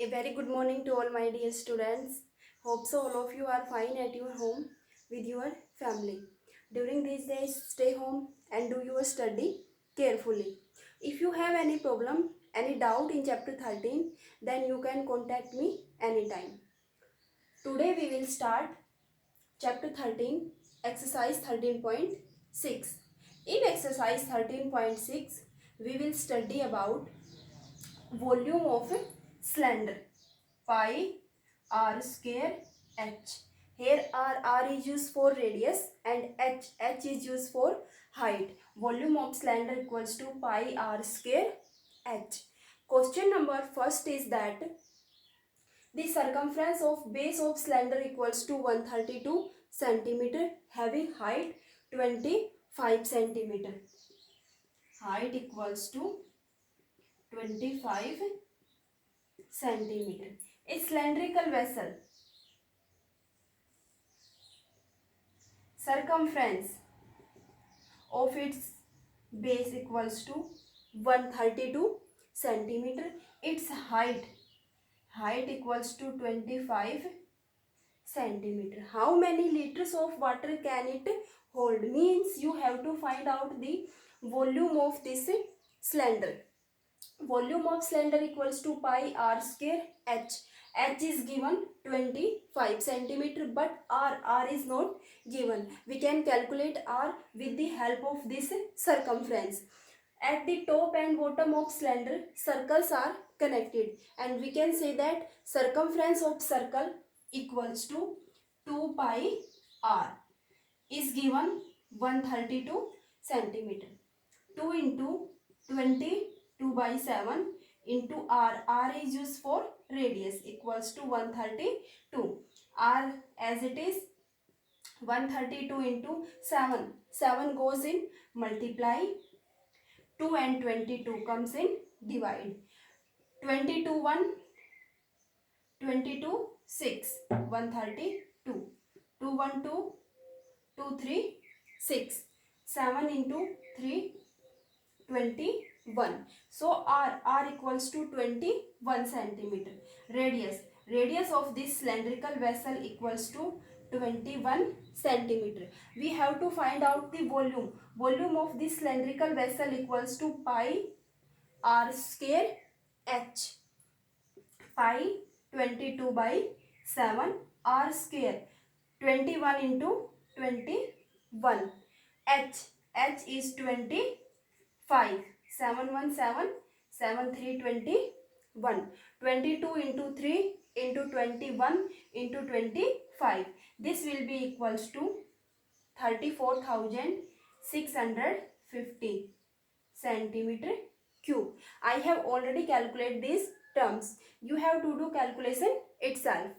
A very good morning to all my dear students. Hope so all of you are fine at your home with your family. During these days, stay home and do your study carefully. If you have any problem, any doubt in chapter 13, then you can contact me anytime. Today we will start chapter 13, exercise 13.6. In exercise 13.6, we will study about volume of a cylinder. Pi r square h. Here r is used for radius and h is used for height. Volume of cylinder equals to pi r square h. Question number first is that the circumference of base of cylinder equals to 132 centimeter, having height 25 centimeter. Height equals to 25 centimeter. A cylindrical vessel circumference of its base equals to 132 centimeter. Its height equals to 25 centimeter. How many liters of water can it hold? Means you have to find out the volume of this cylinder. Volume of cylinder equals to pi r square h. H is given 25 centimeter, but r is not given. We can calculate r with the help of this circumference. At the top and bottom of cylinder, circles are connected, and we can say that circumference of circle equals to 2 pi r is given 132 centimeter. 2 into 22 by 7 into r is used for radius equals to 132. R as it is 132 into 7. 7 goes in multiply. 2 and 22 comes in divide. 22 1, 22 6, 132. 2 1 2, 2 3 6. 7 into 3, 21. So r equals to 21 centimeter. Radius of this cylindrical vessel equals to 21 centimeter. We have to find out the volume of this cylindrical vessel equals to pi r square h. Pi 22 by 7, r square 21 into 21. H is 25. 7 1 7, 7 3 21. 22 into 3 into 21 into 25. This will be equals to 34,650 centimeter cube. I have already calculated these terms. You have to do calculation itself.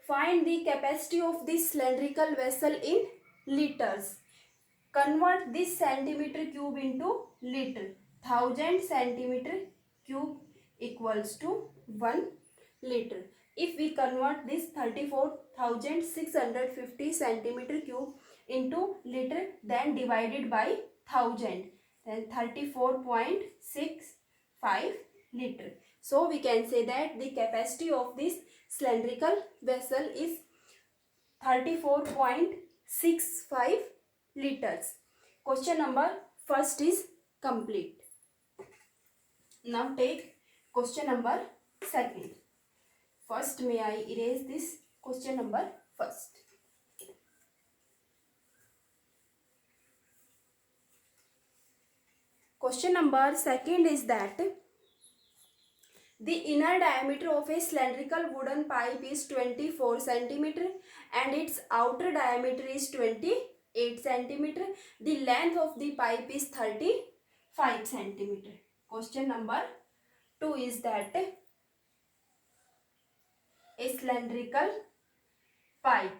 Find the capacity of this cylindrical vessel in liters. Convert this centimeter cube into liter. 1000 centimeter cube equals to 1 liter. If we convert this 34,650 centimeter cube into liter, then divided by 1000, then 34.65 liter. So we can say that the capacity of this cylindrical vessel is 34.65 liters. Question number first is complete. Now take question number second. First, may I erase this question number first. Question number second is that the inner diameter of a cylindrical wooden pipe is 24 centimeter and its outer diameter is 28 centimeter. The length of the pipe is 35 centimeter. Question number 2 is that a cylindrical pipe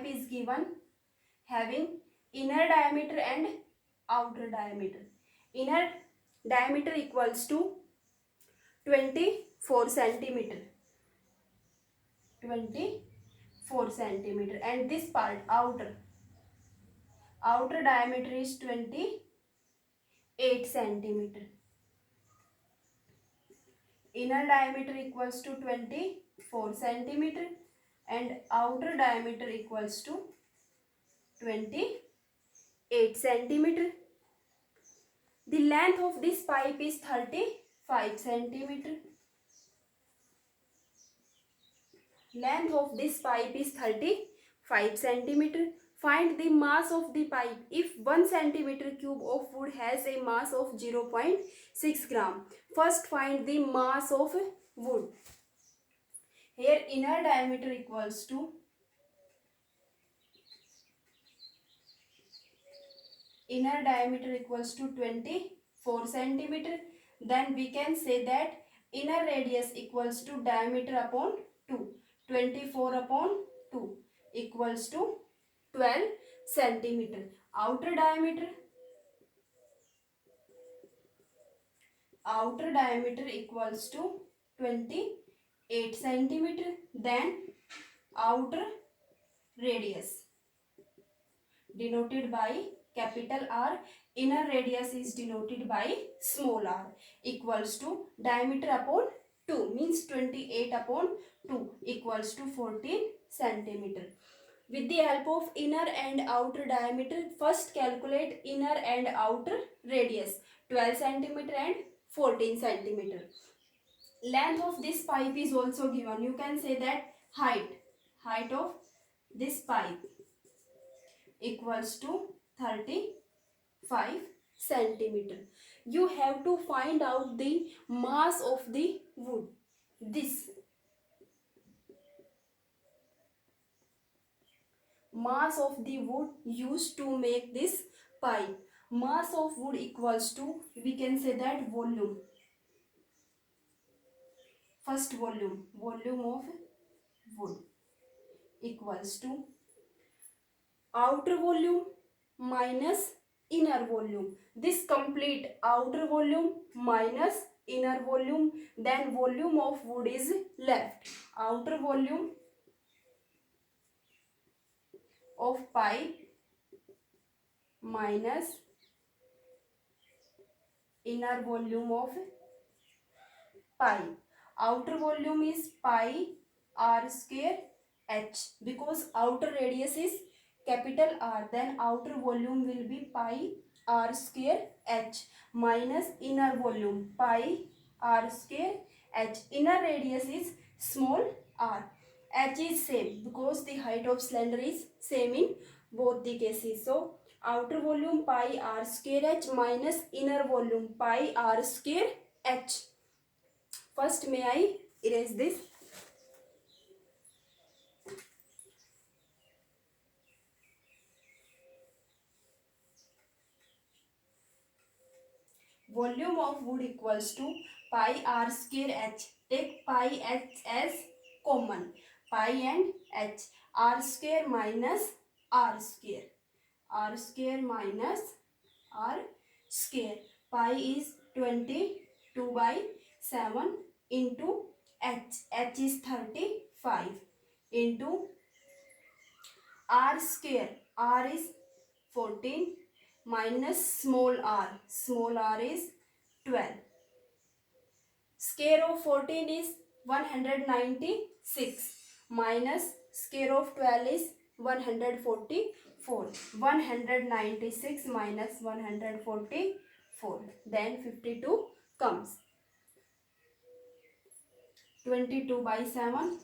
is given having inner diameter and outer diameter. Inner diameter equals to 24 centimeter. 24 centimeter. And this part, outer diameter is 28 centimeter. Inner diameter equals to 24 centimeter and outer diameter equals to 28 centimeter. The length of this pipe is 35 centimeter. Length of this pipe is 35 centimeter. Find the mass of the pipe if 1 centimeter cube of wood has a mass of 0.6 gram. First find the mass of wood. Here inner diameter equals to 24 centimeter. Then we can say that inner radius equals to diameter upon 2. 24 upon 2 equals to 12 centimeter. Outer diameter equals to 28 centimeter. Then outer radius denoted by capital R, inner radius is denoted by small r, equals to diameter upon 2 means 28 upon 2 equals to 14 centimeter. With the help of inner and outer diameter, first calculate inner and outer radius 12 centimeter and 14 centimeter. Length of this pipe is also given. You can say that height of this pipe equals to 35 centimeter. You have to find out the mass of the wood. This mass of the wood used to make this pipe. Mass of wood equals to, we can say that volume. First volume of wood equals to outer volume minus inner volume. This complete outer volume minus inner volume, then volume of wood is left. Outer volume of pipe minus inner volume of pipe. Outer volume is pi r square h, because outer radius is capital R, then outer volume will be pi r square h minus inner volume pi r square h. Inner radius is small r. H is same because the height of cylinder is same in both the cases. So outer volume pi r square h minus inner volume pi r square h. First may I erase this. Volume of wood equals to pi r square h. Take pi h as common. Pi and h. R square minus r square. R square minus r square. Pi is 22 by 7 into h. H is 35 into r square. R is 14 minus small r. Small r is 12. Square of 14 is 196 minus square of 12 is 144. 196 minus 144. Then 52 comes. 22 by 7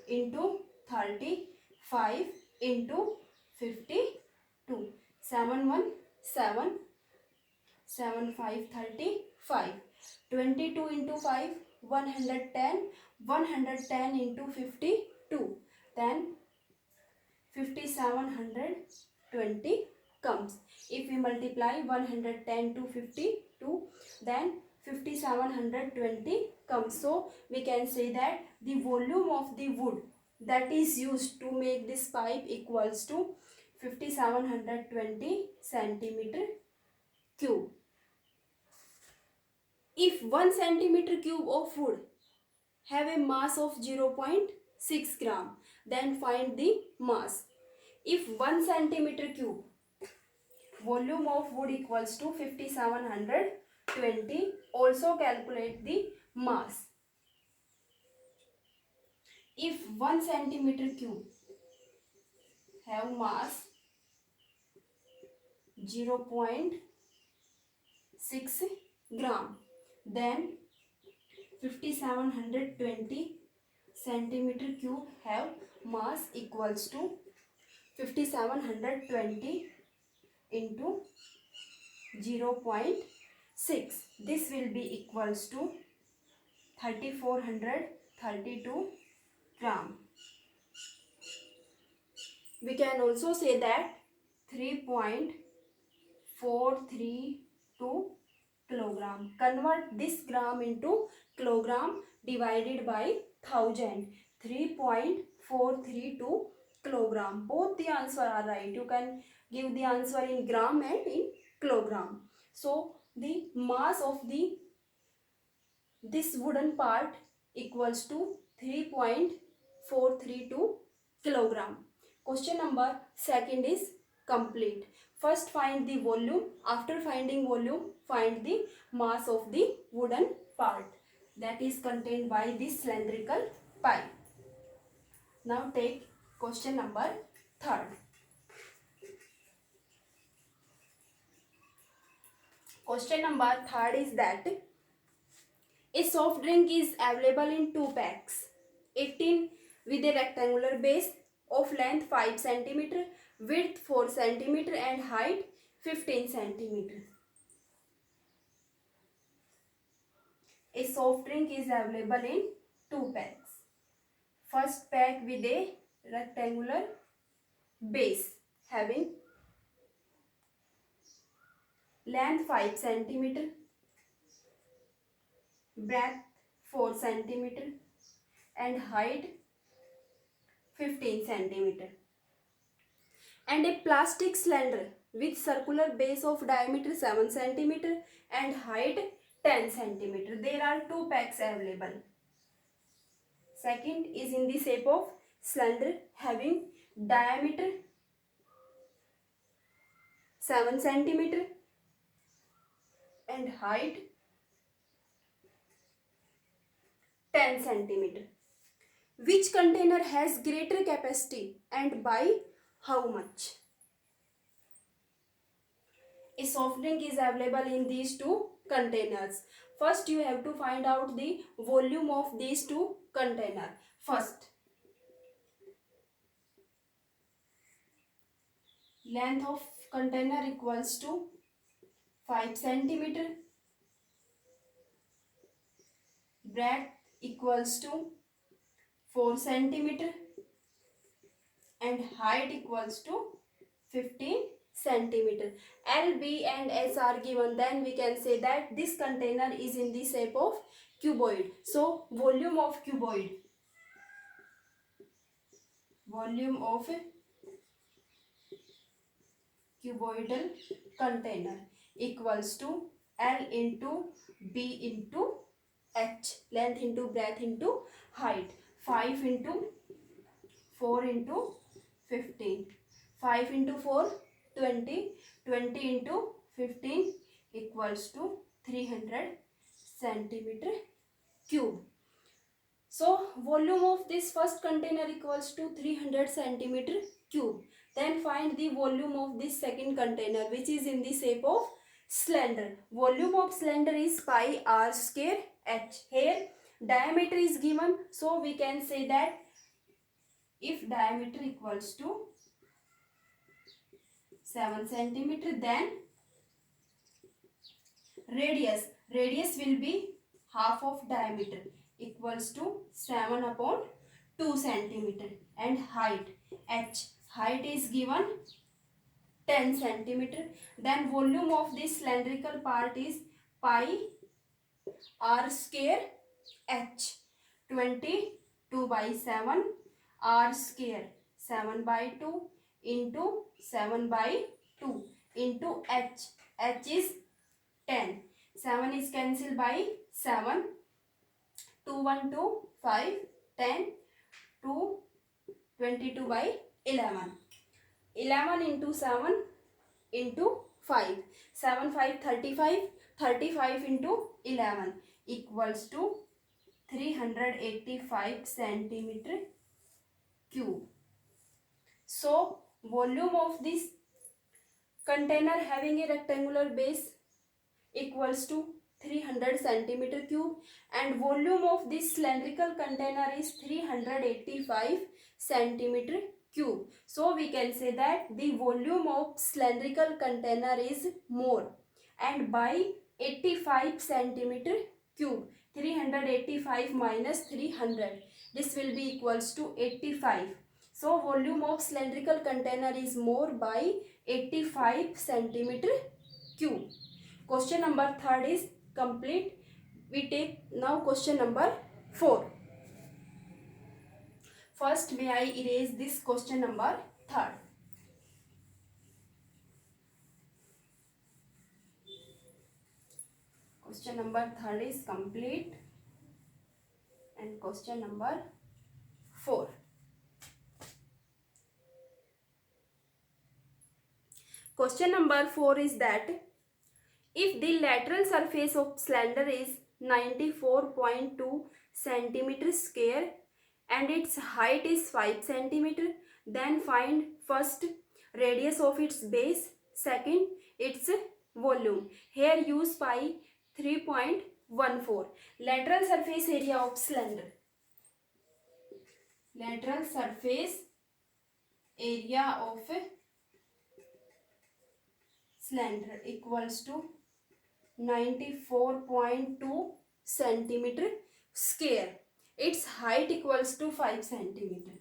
into 35 into 52. 7 1 7. 7 5 35. 22 into 5 110. 110 into 52. Then 5720 comes. If we multiply 110 to 52, then 5720 comes. So we can say that the volume of the wood that is used to make this pipe equals to 5720 centimeter cube. If 1 centimeter cube of wood have a mass of 0.6 gram, then find the mass. If 1 centimeter cube volume of wood equals to 5720, also calculate the mass. If 1 centimeter cube have mass 0.6 gram, then 5720 centimeter cube have mass equals to 5720 into 0.6. This will be equals to 3432 gram. We can also say that 3.432 kilogram. Convert this gram into kilogram divided by 1000. 3.432 kilogram. Both the answer are right. You can give the answer in gram and in kilogram. So the mass of this wooden part equals to 3.432 kilogram. Question number second is complete. First find the volume. After finding volume, find the mass of the wooden part that is contained by this cylindrical pipe. Now take question number third. Question number third is that a soft drink is available in 2 packs. 18 with a rectangular base of length 5 cm, width 4 cm and height 15 cm. A soft drink is available in 2 packs. First pack with a rectangular base having length 5 cm, breadth 4 cm and height 15 cm. And a plastic cylinder with circular base of diameter 7 cm and height 10 cm. There are 2 packs available. Second is in the shape of cylinder having diameter 7 cm and height 10 cm. Which container has greater capacity and by how much? A soft drink is available in these 2 containers. First you have to find out the volume of these 2 containers. First, length of container equals to 5 cm, breadth equals to 4 cm and height equals to 15 cm. L, B and S are given, then we can say that this container is in the shape of cuboid. So volume of cuboid, volume of cuboidal container equals to L into B into H, length into breadth into height. 5 into 4 into 15. 5 into 4, 20. 20 into 15 equals to 300 centimeter cube. So volume of this first container equals to 300 centimeter cube. Then find the volume of this second container which is in the shape of cylinder. Volume of cylinder is pi r square h. Here diameter is given, so we can say that if diameter equals to 7 centimeter, then radius will be half of diameter equals to 7 upon 2 centimeter and height is given 10 centimeter. Then volume of this cylindrical part is pi r square h. 22 by 7 r square 7 by 2 into 7 by 2 into h is 10. 7 is cancelled by 7. 2 1 2 5 10 2 22 by 11. 11 into 7 into 5. 7 5 35. 35 into 11 equals to 385 centimeter cube. So volume of this container having a rectangular base equals to 300 centimeter cube, and volume of this cylindrical container is 385 centimeter cube. So we can say that the volume of cylindrical container is more, and by 85 centimeter cube, 385 minus 300, this will be equals to 85. So volume of cylindrical container is more by 85 centimeter cube. Question number 3 is complete. We take now question number 4. First, may I erase this question number 3. Question number 3 is complete, and question number 4. Question number 4 is that if the lateral surface of cylinder is 94.2 centimeter square and its height is 5 centimeter, then find first radius of its base, second its volume. Here use pi 3.14. Lateral surface area of cylinder. Lateral surface area of cylinder equals to 94.2 centimeter square. Its height equals to 5 centimeter.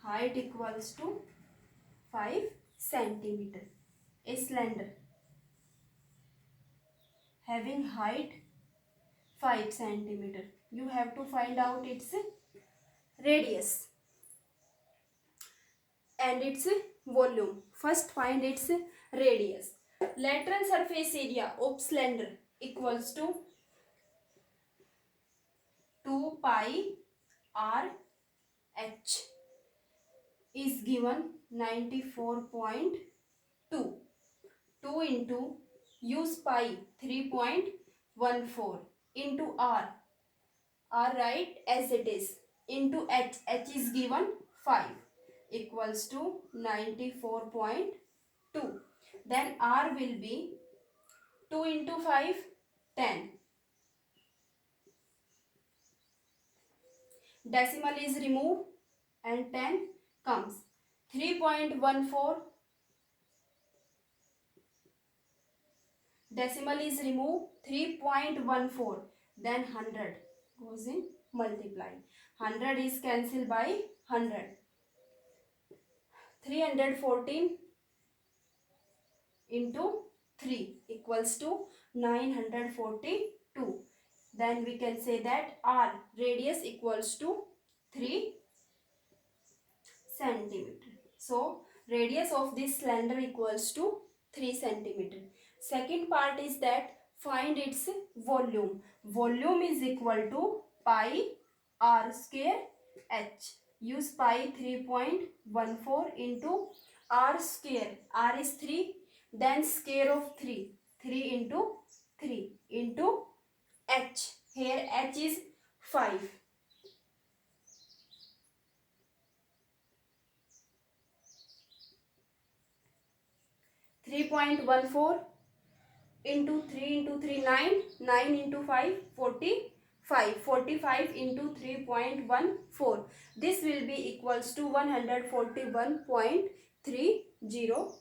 Height equals to 5 centimeter. A cylinder having height 5 centimeter. You have to find out its radius and its volume. First find its radius. Lateral surface area of cylinder equals to 2 pi r h is given 94.2. 2 into use pi 3.14 into r right as it is, into h is given 5 equals to 94.2. Then r will be 2 into 5 10. Decimal is removed and 10 comes. 3.14. Decimal is removed. 3.14. Then 100 goes in multiply. 100 is cancelled by 100. 314 into 3 equals to 942. Then we can say that r radius equals to 3 centimeter. So radius of this cylinder equals to 3 centimeter. Second part is that find its volume. Volume is equal to pi r square h. Use pi 3.14 into r square. R is 3. Then square of 3. 3 into 3 into h. Here h is 5. 3.14 into 3 into 3 9. 9 into 5 45. 45 into 3.14. This will be equals to 141.30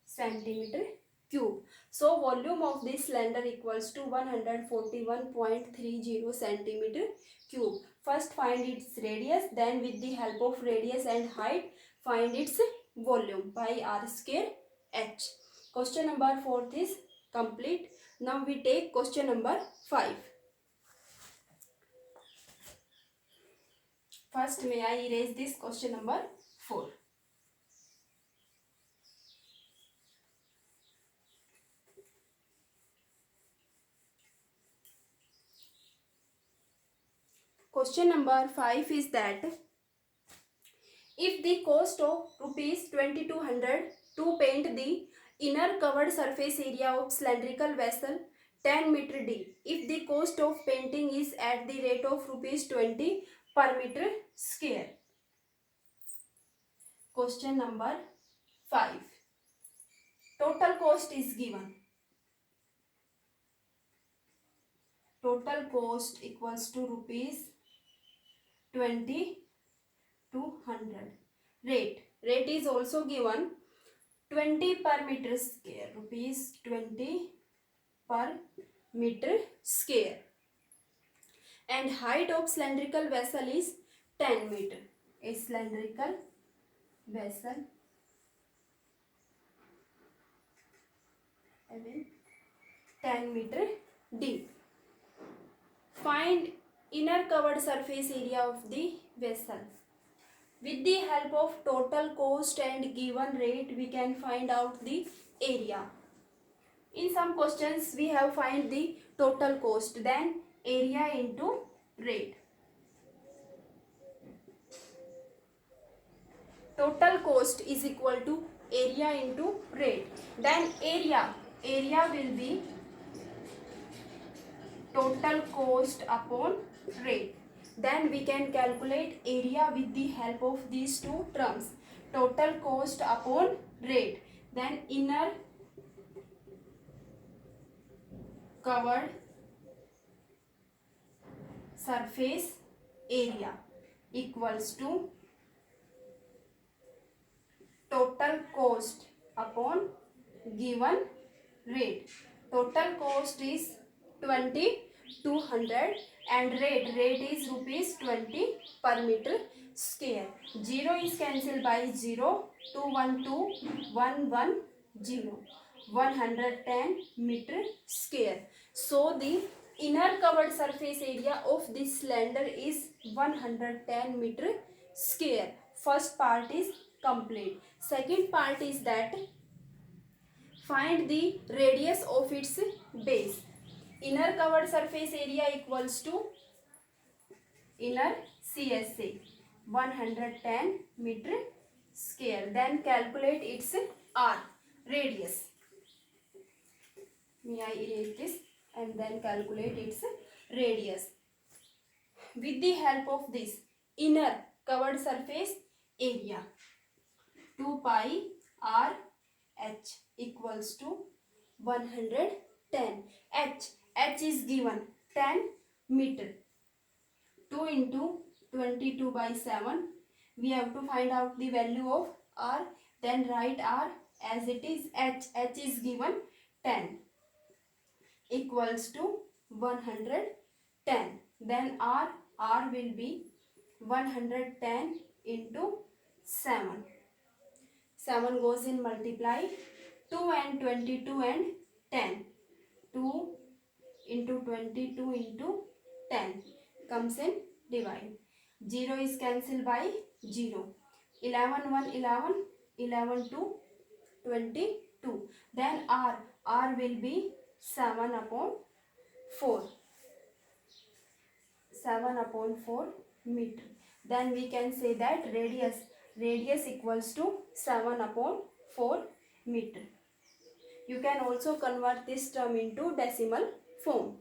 centimeter cube. So volume of this cylinder equals to 141.30 centimeter cube. First find its radius, then with the help of radius and height find its volume by r square h. Question number 4 is complete. Now we take question number 5. First, may I erase this question number 4. Question number 5 is that if the cost of rupees 2200 to paint the inner covered surface area of cylindrical vessel 10 meter deep, if the cost of painting is at the rate of rupees 20 per meter square. Question number 5. Total cost is given. Total cost equals to rupees 2200. Rate is also given 20 per meter square. Rupees 20 per meter square. And height of cylindrical vessel is 10 meter. A cylindrical vessel having 10 meter deep. Find inner covered surface area of the vessel. With the help of total cost and given rate, we can find out the area. In some questions, we have find the total cost, then area into rate. Total cost is equal to area into rate. Then area will be total cost upon rate. Then we can calculate area with the help of these two terms. Total cost upon rate. Then inner covered surface area equals to total cost upon given rate. Total cost is 2200 and rate is rupees 20 per meter square. 0 is cancelled by 0. 212 110 110 meter square. So the inner covered surface area of this cylinder is 110 meter square. First part is complete. Second part is that find the radius of its base. Inner covered surface area equals to inner CSA 110 meter square. Then calculate its R radius. May I erase this and then calculate its radius. With the help of this inner covered surface area, 2 pi R H equals to 110. H is given 10 meter. 2 into 22 by 7. We have to find out the value of R. Then write R as it is. H is given 10 equals to 110. Then R will be 110 into 7. 7 goes in multiply. 2 and 22 and 10. 2 into 22 into 10 comes in divide. 0 is cancelled by 0. 11 1 11. 11 2 22. Then R will be 7 upon 4. 7 upon 4 meter. Then we can say that radius equals to 7 upon 4 meter. You can also convert this term into decimal form.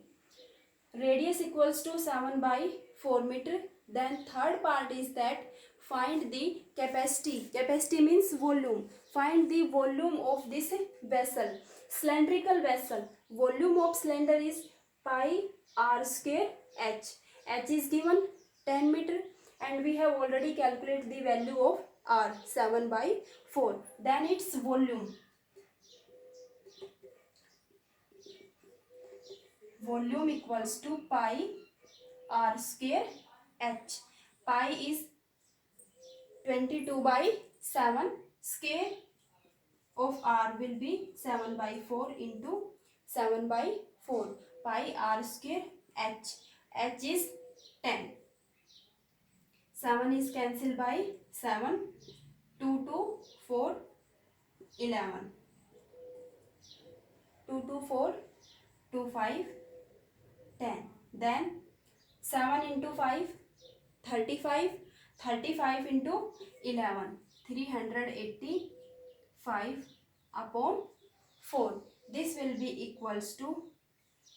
Radius equals to 7 by 4 meter. Then third part is that find the capacity. Capacity means volume. Find the volume of this vessel. Cylindrical vessel. Volume of cylinder is pi r square h. H is given 10 meter and we have already calculated the value of r 7 by 4. Then its volume. Volume equals to pi r square h. Pi is 22 by 7. Square of r will be 7 by 4 into 7 by 4. Pi r square h. H is 10. 7 is cancelled by 7. 2 to 4 11. 2 to 4 2 5 10. Then 7 into 5 35. 35 into 11, 385 upon 4. This will be equals to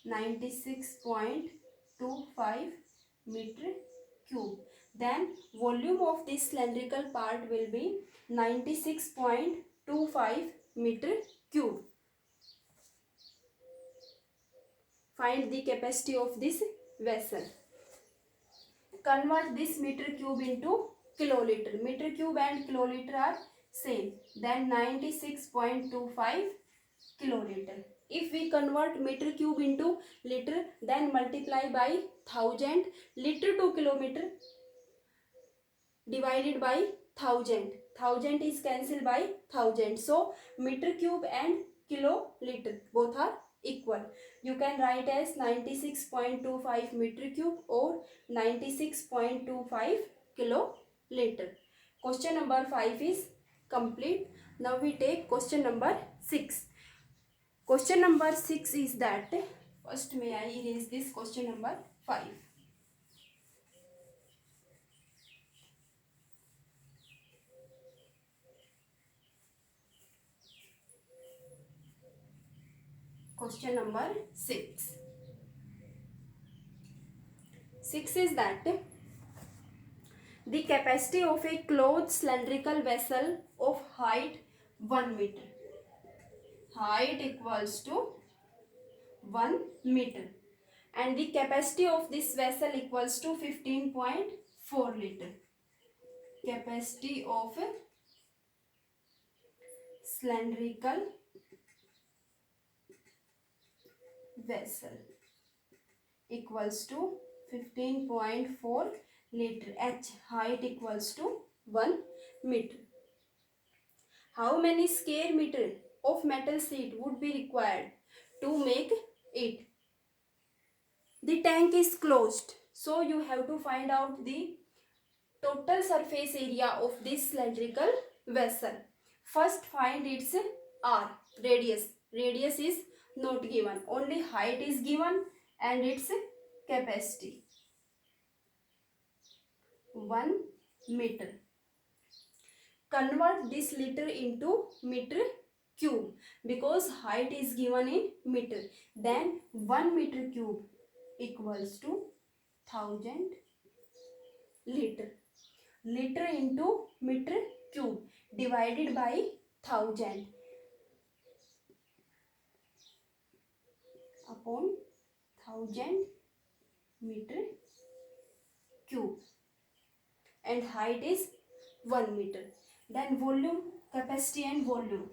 96.25 meter cube. Then volume of this cylindrical part will be 96.25 meter cube. Find the capacity of this vessel. Convert this meter cube into kiloliter. Meter cube and kiloliter are same. Then 96.25 kiloliter. If we convert meter cube into liter, then multiply by 1000. Liter to kilometer divided by 1000. 1000 is cancelled by 1000. So meter cube and kiloliter both are equal. You can write as 96.25 meter cube or 96.25 kiloliter. Question number 5 is complete. Now we take question number 6. Question number 6 is that, first may I erase this question number 5. Question number 6. 6 is that the capacity of a closed cylindrical vessel of height 1 meter. Height equals to 1 meter. And the capacity of this vessel equals to 15.4 liter. Capacity of a cylindrical vessel equals to 15.4 liter. H height equals to 1 meter. How many square meter of metal sheet would be required to make it? The tank is closed, so you have to find out the total surface area of this cylindrical vessel. First find its R, radius. Radius is not given, only height is given and its capacity 1 meter. Convert this liter into meter cube because height is given in meter. Then 1 meter cube equals to 1000 liter. Liter into meter cube divided by 1000 upon 1000 meter cube, and height is 1 meter. Then volume, capacity and volume.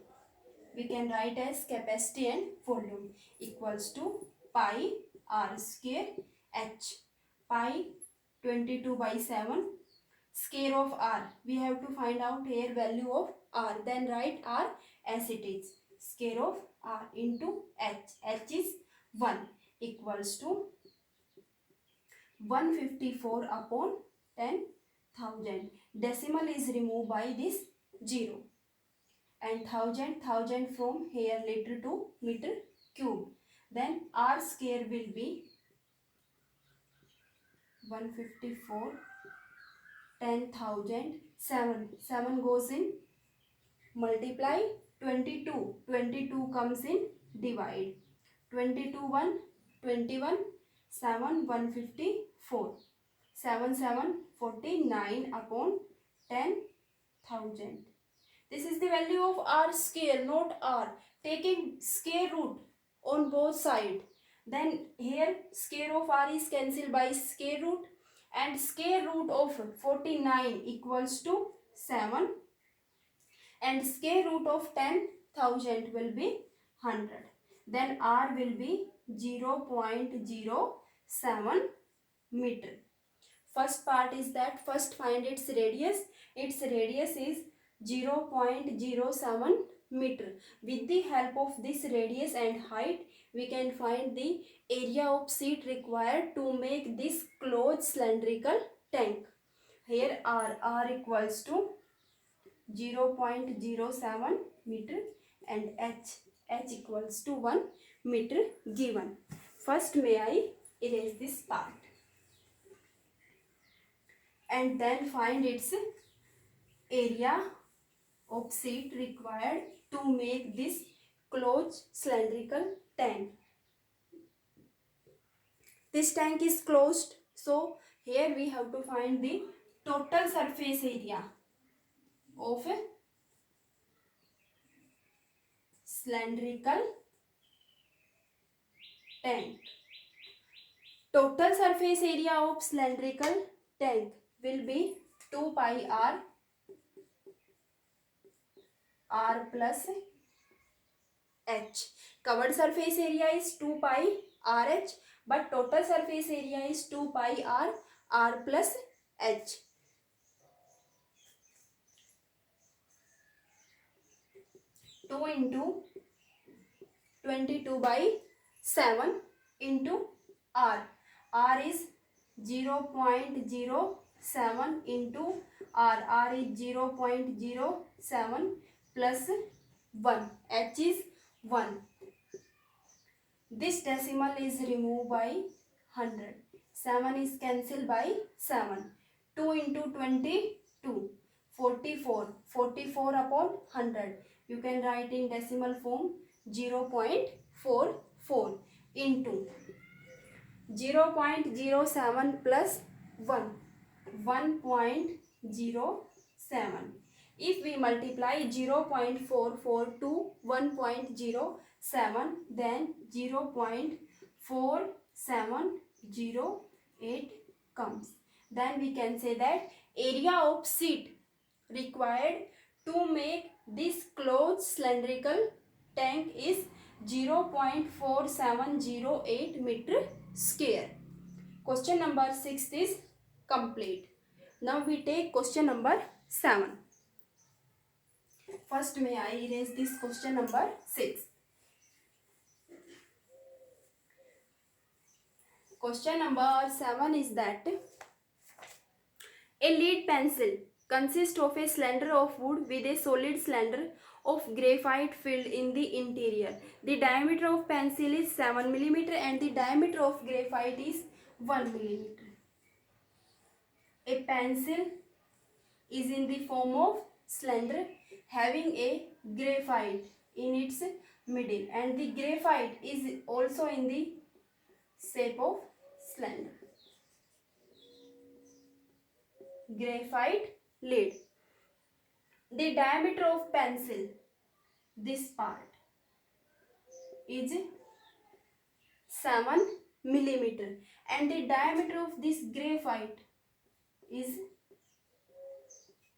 We can write as capacity and volume equals to pi r square h. Pi 22 by 7. Square of r. We have to find out here value of r. Then write r as it is. Square of r into h. H is 1 equals to 154 upon 10,000. Decimal is removed by this 0. And 1000 from here liter to meter cube. Then r square will be 154, 10,000, 7 goes in multiply, 22, 22 comes in divide, 22 1, 21, 7 154, 7 7 49 upon 10,000. This is the value of r square, not r. Taking square root on both sides. Then here square of r is cancelled by square root, and square root of 49 equals to 7, and square root of 10,000 will be 100. Then r will be 0.07 meter. First part is that first find its radius. Its radius is 0.07 meter. With the help of this radius and height, we can find the area of sheet required to make this closed cylindrical tank. Here r equals to 0.07 meter and h equals to 1 meter given. First may I erase this part. and then find its area of sheet required to make this closed cylindrical tank. This tank is closed, so here we have to find the total surface area of a cylindrical tank. Total surface area of cylindrical tank will be 2 pi r plus h. Covered surface area is 2 pi rh, but total surface area is 2 pi r plus h. Two into 22 by 7 into r. R is 0.07 into r. R is 0.07 plus 1. H is 1. This decimal is removed by 100. 7 is cancelled by 7. 2 into 22. 44. 44 upon 100. You can write in decimal form 0.44 into 0.07 plus 1. 1.07. If we multiply 0.44 to 1.07, then 0.4708 comes. Then we can say that area of sheet required to make this closed cylindrical tank is 0.4708 meter square. Question number 6 is complete. Now we take question number 7. First, may I erase this question number 6. Question number 7 is that a lead pencil consists of a cylinder of wood with a solid cylinder of graphite filled in the interior. The diameter of pencil is 7 mm and the diameter of graphite is 1 mm. A pencil is in the form of cylinder having a graphite in its middle, and the graphite is also in the shape of cylinder. Graphite lid. The diameter of pencil, this part, is 7 mm and the diameter of this graphite is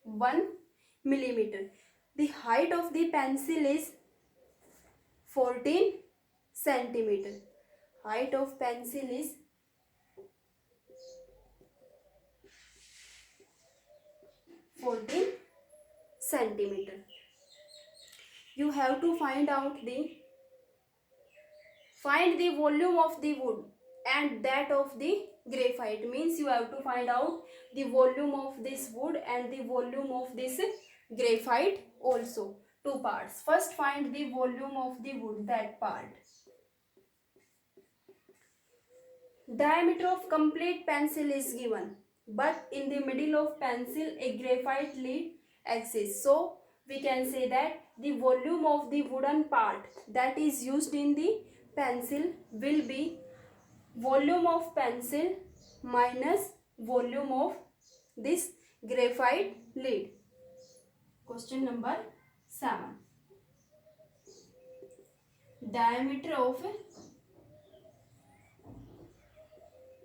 1 mm. The height of the pencil is 14 centimeter. Height of pencil is 14 centimeter. You have to find the volume of the wood and that of the graphite. Means you have to find out the volume of this wood and the volume of this graphite also. Two parts. First find the volume of the wood, that part. Diameter of complete pencil is given, but in the middle of pencil a graphite lead exists. So we can say that the volume of the wooden part that is used in the pencil will be volume of pencil minus volume of this graphite lead. Question number 7. Diameter of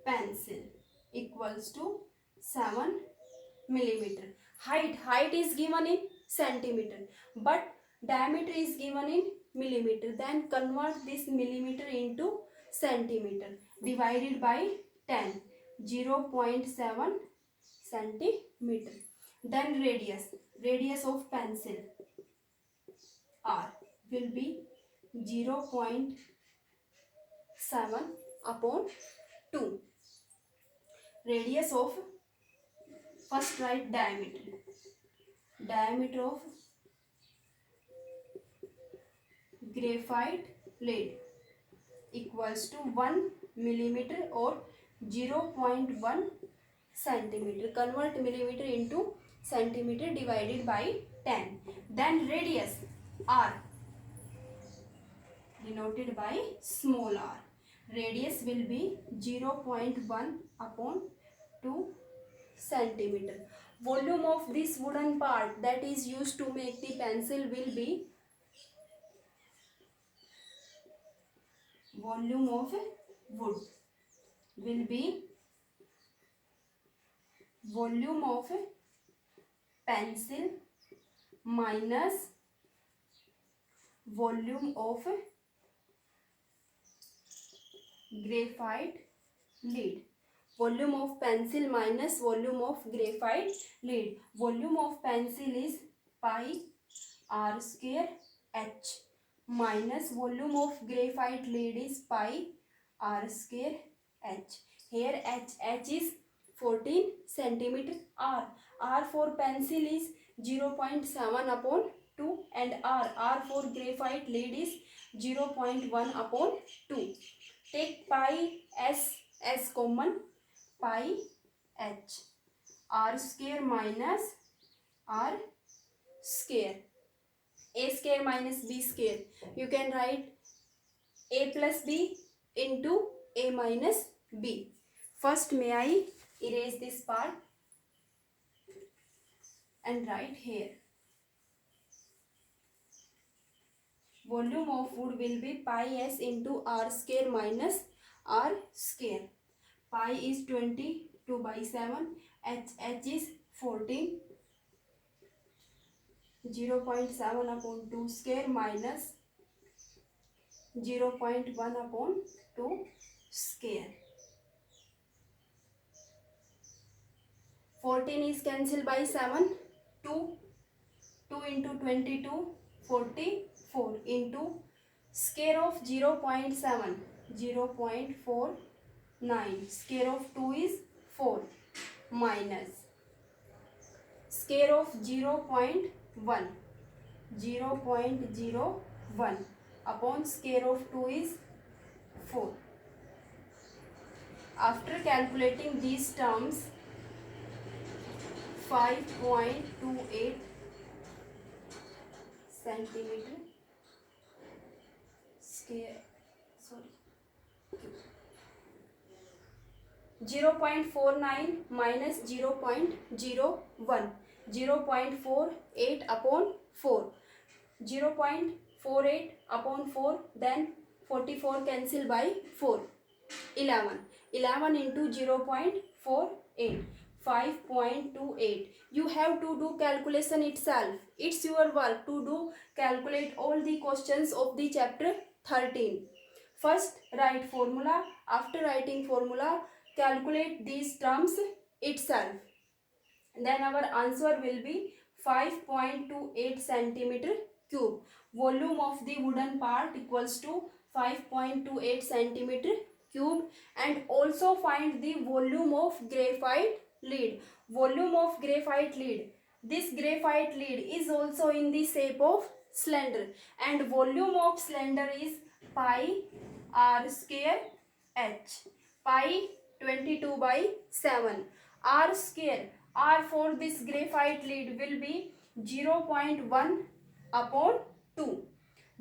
pencil equals to 7 millimeter. Height is given in centimeter, but diameter is given in millimeter. Then convert this millimeter into centimeter divided by 10, 0.7 centimeter. Then radius of pencil r will be 0.7 upon 2. Radius of, first write diameter. Diameter of graphite lead equals to 1 millimeter or 0.1 centimeter. Convert millimeter into centimeter divided by 10. Then radius r denoted by small r. Radius will be 0.1 upon 2 centimeter. Volume of this wooden part that is used to make the pencil will be, volume of wood will be volume of pencil minus volume of graphite lead. Volume of pencil minus volume of graphite lead. Volume of pencil is pi r square h minus volume of graphite lead is pi r square h. Here h is 14 centimeter. R for pencil is 0.7 upon 2 and R for graphite lead is 0.1 upon 2. Take pi as common, pi h. R square minus r square. A square minus b square. You can write a plus b into a minus b. First may I erase this part and write here. Volume of wood will be pi s into r square minus r square. Pi is 22 by 7. H is 14. 0.7 upon 2 square minus 0.1 upon 2 square. 14 is cancelled by 7. 2 into 22, 44 into square of 0.7, 0.49. Square of 2 is 4 minus square of 0.1, 0.01 upon square of 2 is 4. After calculating these terms, 5.28 centimeter square, 0.49 minus 0.01, 0.48 upon 4, 0.48 upon 4, then 44 cancel by 4, 11 into 0.48, 5.28. You have to do calculation itself. It's your work to do calculate all the questions of the chapter 13. First write formula. After writing formula, calculate these terms itself. Then our answer will be 5.28 centimeter cube. Volume of the wooden part equals to 5.28 centimeter cube. And also find the volume of graphite lead. Volume of graphite lead. This graphite lead is also in the shape of cylinder, and volume of cylinder is pi r square h. Pi 22 by 7. R square, R for this graphite lead will be 0.1 upon 2.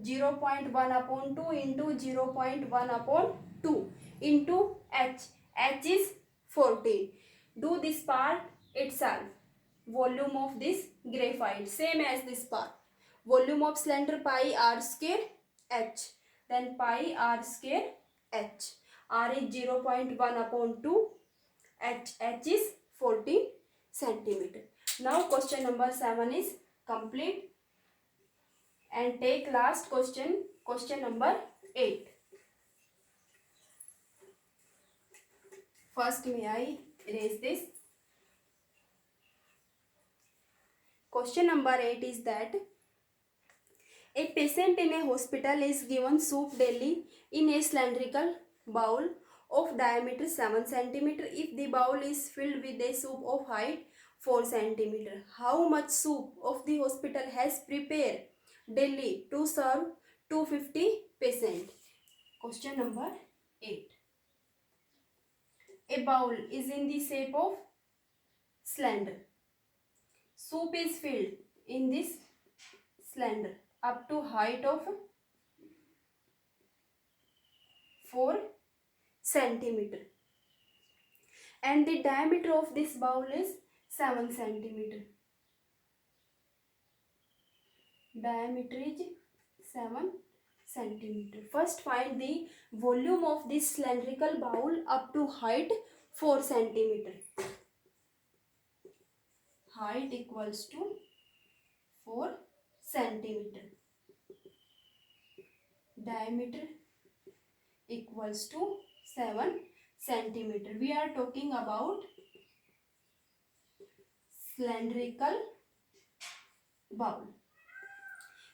0.1 upon 2 into 0.1 upon 2 into h. H is 14. Do this part itself. Volume of this graphite, same as this part. Volume of cylinder pi r square h. Then pi r square h. R is 0.1 upon 2. H is 14 centimeter. Now question number 7 is complete. And take last question, question number 8. First may I erase this. Question number 8 is that a patient in a hospital is given soup daily in a cylindrical bowl of diameter 7 cm. If the bowl is filled with a soup of height 4 cm, how much soup of the hospital has prepared daily to serve 250 patients? Question number 8. A bowl is in the shape of cylinder. Soup is filled in this cylinder up to height of 4 centimeter, and the diameter of this bowl is 7 centimeter. Diameter is 7 centimeter. First find the volume of this cylindrical bowl up to height 4 centimeter. Height equals to 4 centimeter. Diameter equals to 7 centimeter. We are talking about cylindrical bowl.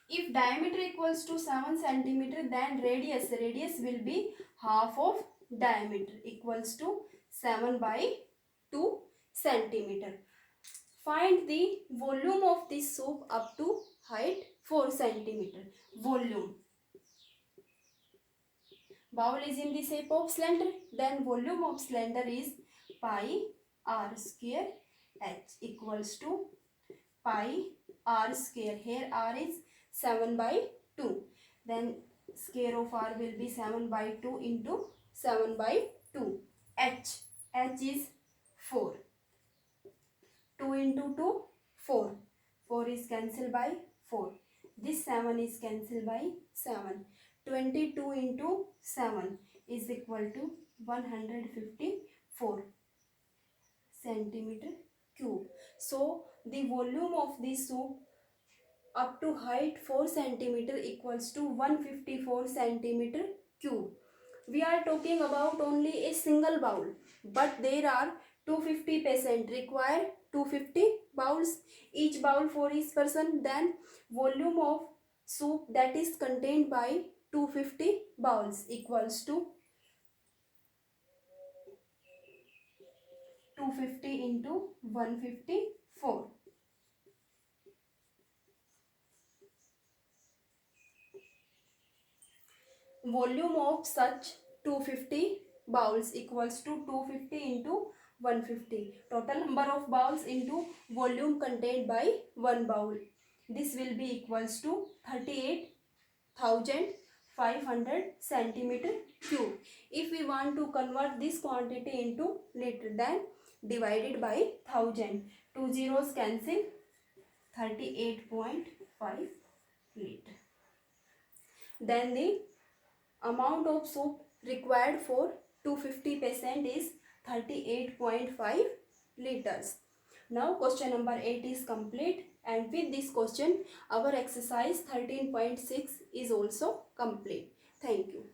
If diameter equals to 7 centimeter, then radius will be half of diameter, equals to 7 by 2 centimeter. Find the volume of this soup up to height 4 centimeter. Volume. Bowl is in the shape of cylinder, then volume of cylinder is pi r square h, equals to pi r square. Here r is 7 by 2. Then square of r will be 7 by 2 into 7 by 2. H is 4. 2 into 2, 4. 4 is cancelled by 4. This 7 is cancelled by 7. 22 into 7 is equal to 154 centimeter cube. So the volume of this soup up to height 4 centimeter equals to 154 centimeter cube. We are talking about only a single bowl, but there are 250 patients require 250 bowls, each bowl for each person. Then volume of soup that is contained by 250 bowls equals to 250 into 154. Volume of such 250 bowls equals to 250 into 150. Total number of bowls into volume contained by one bowl. This will be equals to 38,500 centimeter cube. If we want to convert this quantity into liter, then divided by 1000. 2 zeros cancel. 38.5 liter. Then the amount of soup required for 250 patient is 38.5 liters. Now question number 8 is complete, and with this question our exercise 13.6 is also complete. Thank you.